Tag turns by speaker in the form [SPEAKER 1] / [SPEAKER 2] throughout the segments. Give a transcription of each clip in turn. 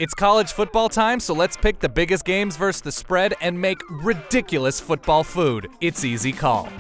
[SPEAKER 1] It's college football time, so let's pick the biggest games versus the spread and make ridiculous football food. It's Easy Call.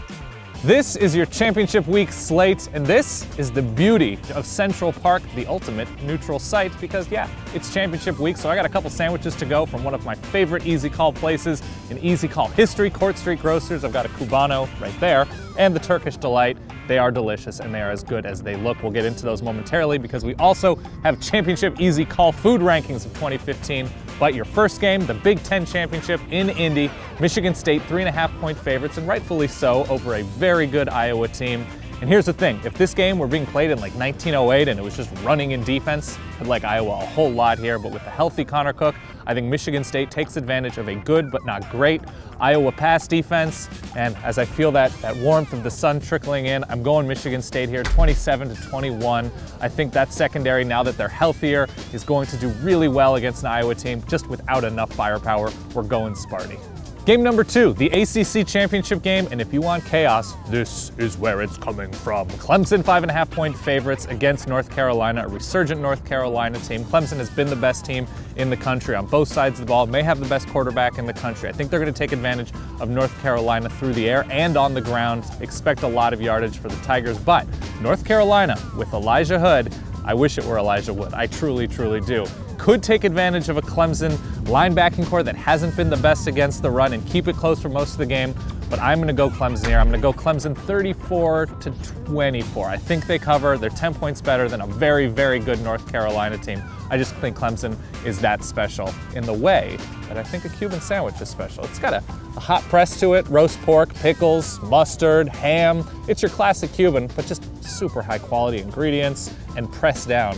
[SPEAKER 2] This is your championship week slate, and this is the beauty of Central Park, the ultimate neutral site, because yeah, it's championship week, so I got a couple sandwiches to go from one of my favorite Easy Call places in Easy Call history, Court Street Grocers. I've got a Cubano right there, and the Turkish Delight. They are delicious, and they are as good as they look. We'll get into those momentarily because we also have championship Easy Call food rankings of 2015. But your first game, the Big Ten Championship in Indy, Michigan State 3.5-point favorites, and rightfully so, over a very good Iowa team. And here's the thing, if this game were being played in like 1908 and it was just running in defense, I'd like Iowa a whole lot here, but with a healthy Connor Cook, I think Michigan State takes advantage of a good but not great Iowa pass defense. And as I feel that warmth of the sun trickling in, I'm going Michigan State here, 27-21. I think that secondary, now that they're healthier, is going to do really well against an Iowa team, just without enough firepower. We're going Sparty. Game number 2, the ACC Championship game, and if you want chaos, this is where it's coming from. Clemson 5.5-point favorites against North Carolina, a resurgent North Carolina team. Clemson has been the best team in the country on both sides of the ball, may have the best quarterback in the country. I think they're going to take advantage of North Carolina through the air and on the ground. Expect a lot of yardage for the Tigers, but North Carolina with Elijah Hood, I wish it were Elijah Wood. I truly, truly do. Could take advantage of a Clemson linebacking core that hasn't been the best against the run and keep it close for most of the game, but I'm going to go Clemson here. I'm going to go Clemson 34-24. I think they cover. They're 10 points better than a very, very good North Carolina team. I just think Clemson is that special in the way that I think a Cuban sandwich is special. It's got a hot press to it, roast pork, pickles, mustard, ham. It's your classic Cuban, but just super high quality ingredients and pressed down.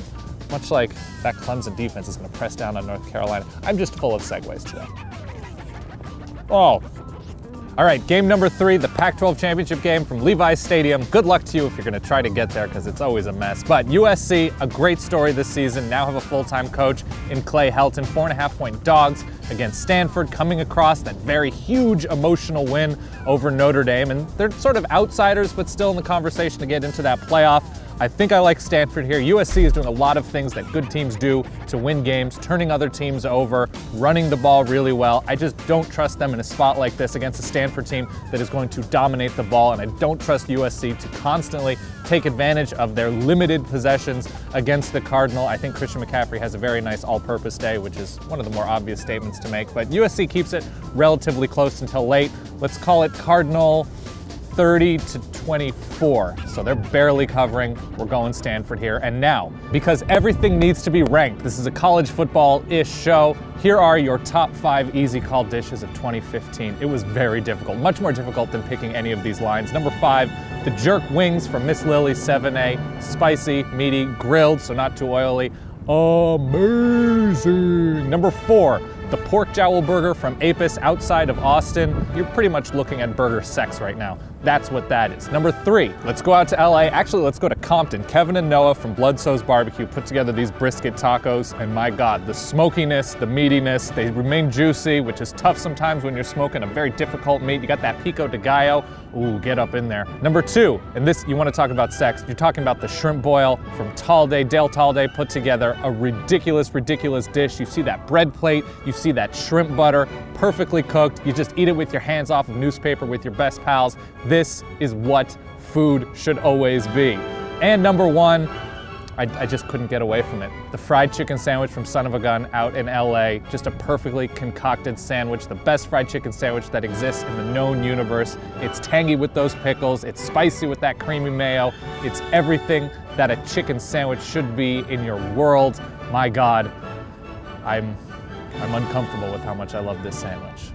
[SPEAKER 2] Much like that Clemson defense is going to press down on North Carolina. I'm just full of segues today. Oh. All right, game number 3, the Pac-12 championship game from Levi's Stadium. Good luck to you if you're going to try to get there because it's always a mess. But USC, a great story this season, now have a full-time coach in Clay Helton. 4.5-point dogs against Stanford, coming across that very huge emotional win over Notre Dame. And they're sort of outsiders, but still in the conversation to get into that playoff. I think I like Stanford here. USC is doing a lot of things that good teams do to win games, turning other teams over, running the ball really well. I just don't trust them in a spot like this against a Stanford team that is going to dominate the ball, and I don't trust USC to constantly take advantage of their limited possessions against the Cardinal. I think Christian McCaffrey has a very nice all-purpose day, which is one of the more obvious statements to make, but USC keeps it relatively close until late. Let's call it Cardinal 30-24. So they're barely covering. We're going Stanford here. And now, because everything needs to be ranked, this is a college football-ish show, here are your top 5 Easy Call dishes of 2015. It was very difficult, much more difficult than picking any of these lines. Number 5, the jerk wings from Miss Lily 7A. Spicy, meaty, grilled, so not too oily. Amazing. Number 4, the pork jowl burger from Apis outside of Austin. You're pretty much looking at burger sex right now. That's what that is. Number 3, let's go out to LA. Actually, let's go to Compton. Kevin and Noah from Bloodso's Barbecue put together these brisket tacos, and my God, the smokiness, the meatiness, they remain juicy, which is tough sometimes when you're smoking a very difficult meat. You got that pico de gallo. Ooh, get up in there. Number 2, and this, you want to talk about sex, you're talking about the shrimp boil from Talday. Dale Talday put together a ridiculous, ridiculous dish. You see that bread plate, you see that shrimp butter, perfectly cooked. You just eat it with your hands off of newspaper with your best pals. This is what food should always be. And number 1, I just couldn't get away from it. The fried chicken sandwich from Son of a Gun out in LA. Just a perfectly concocted sandwich, the best fried chicken sandwich that exists in the known universe. It's tangy with those pickles, it's spicy with that creamy mayo. It's everything that a chicken sandwich should be in your world. My God, I'm uncomfortable with how much I love this sandwich.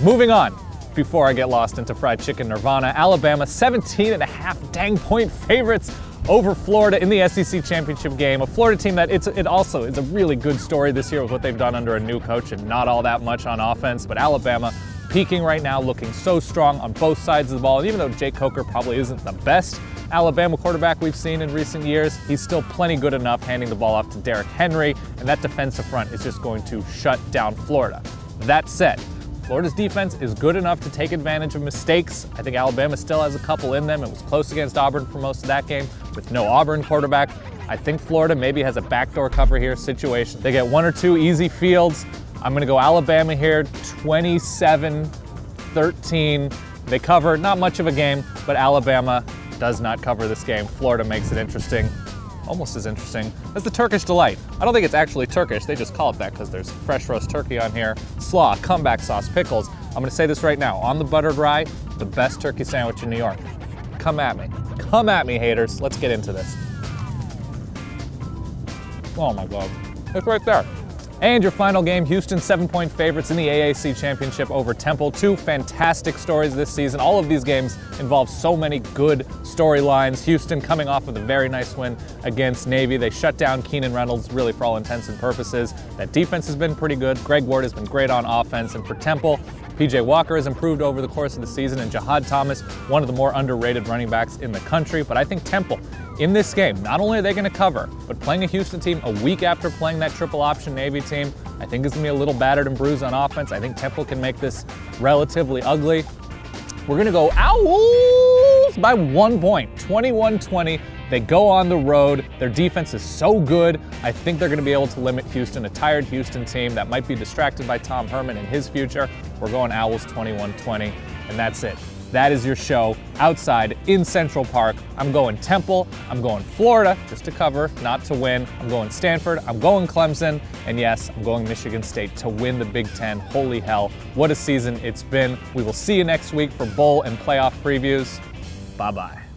[SPEAKER 2] Moving on. Before I get lost into fried chicken nirvana, Alabama 17.5 dang point favorites over Florida in the SEC championship game. A Florida team that it also is a really good story this year with what they've done under a new coach and not all that much on offense, but Alabama peaking right now, looking so strong on both sides of the ball. And even though Jake Coker probably isn't the best Alabama quarterback we've seen in recent years, he's still plenty good enough handing the ball off to Derrick Henry, and that defensive front is just going to shut down Florida. That said, Florida's defense is good enough to take advantage of mistakes. I think Alabama still has a couple in them. It was close against Auburn for most of that game with no Auburn quarterback. I think Florida maybe has a backdoor cover here situation. They get 1 or 2 easy fields. I'm gonna go Alabama here, 27-13. They cover, not much of a game, but Alabama does not cover this game. Florida makes it interesting. Almost as interesting as the Turkish Delight. I don't think it's actually Turkish, they just call it that because there's fresh roast turkey on here, slaw, comeback sauce, pickles. I'm gonna say this right now, on the buttered rye, the best turkey sandwich in New York. Come at me. Come at me, haters. Let's get into this. Oh my God, it's right there. And your final game, Houston 7-point favorites in the AAC Championship over Temple. 2 fantastic stories this season. All of these games involve so many good storylines. Houston coming off of a very nice win against Navy. They shut down Keenan Reynolds, really for all intents and purposes. That defense has been pretty good. Greg Ward has been great on offense. And for Temple, PJ Walker has improved over the course of the season, and Jahad Thomas, one of the more underrated running backs in the country. But I think Temple, in this game, not only are they going to cover, but playing a Houston team a week after playing that triple option Navy team, I think is going to be a little battered and bruised on offense. I think Temple can make this relatively ugly. We're going to go Owls by 1 point, 21-20. They go on the road. Their defense is so good. I think they're going to be able to limit Houston, a tired Houston team that might be distracted by Tom Herman and his future. We're going Owls 21-20, and that's it. That is your show outside in Central Park. I'm going Temple, I'm going Florida, just to cover, not to win. I'm going Stanford, I'm going Clemson, and yes, I'm going Michigan State to win the Big Ten. Holy hell, what a season it's been. We will see you next week for bowl and playoff previews. Bye-bye.